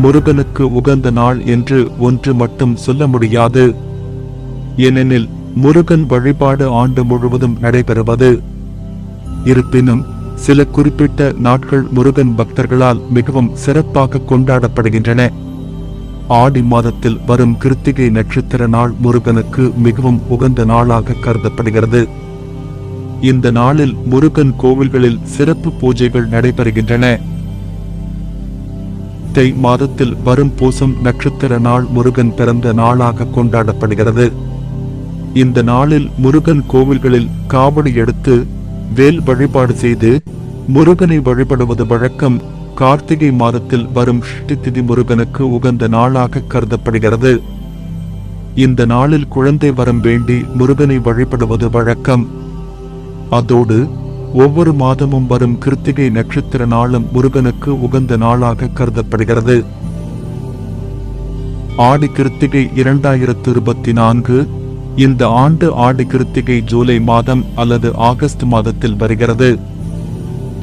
முருகனுக்கு உகந்த நாள் என்று ஒன்று மட்டும் சொல்ல முடியாது. ஏனெனில் முருகன் வழிபாடு ஆண்டு முழுவதும் நடைபெறுவது. இருப்பினும் சில குறிப்பிட்ட நாட்கள் முருகன் பக்தர்களால் மிகவும் சிறப்பாக கொண்டாடப்படுகின்றன. ஆடி மாதத்தில் வரும் கிருத்திகை நட்சத்திர நாள் முருகனுக்கு மிகவும் உகந்த நாளாக கருதப்படுகிறது. இந்த நாளில் முருகன் கோவில்களில் சிறப்பு பூஜைகள் நடைபெறுகின்றன. தை மாதத்தில் வரும் பூசம் நட்சத்திர நாள் முருகன் பிறந்த நாளாக கொண்டாடப்படுகிறது. இந்த நாளில் முருகன் கோவில்களில் காவடி எடுத்து வேல் வழிபாடு செய்து முருகனை வழிபடுவது வழக்கம். கார்த்திகை மாதத்தில் வரும் ஷஷ்டி திதி முருகனுக்கு உகந்த நாளாக கருதப்படுகிறது. இந்த நாளில் குழந்தை வரம் வேண்டி முருகனை வழிபடுவது வழக்கம். அதோடு ஒவ்வொரு மாதமும் வரும் கிருத்திகை நட்சத்திர நாளும் முருகனுக்கு உகந்த நாளாக கருதப்படுகிறது. ஆடி கிருத்திகை 2024. இந்த ஆண்டு ஆடி கிருத்திகை ஜூலை மாதம் அல்லது ஆகஸ்ட் மாதத்தில் வருகிறது.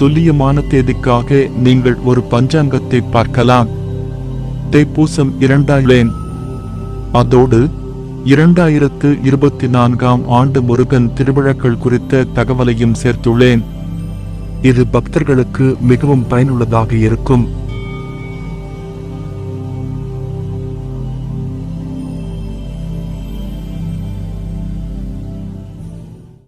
துல்லியமான தேதிக்காக நீங்கள் ஒரு பஞ்சாங்கத்தை பார்க்கலாம். தைப்பூசம் 2000. அதோடு 2024ஆம் ஆண்டு முருகன் திருவிழாக்கள் குறித்த தகவலையும் சேர்த்துள்ளேன். இது பக்தர்களுக்கு மிகவும் பயனுள்ளதாக இருக்கும்.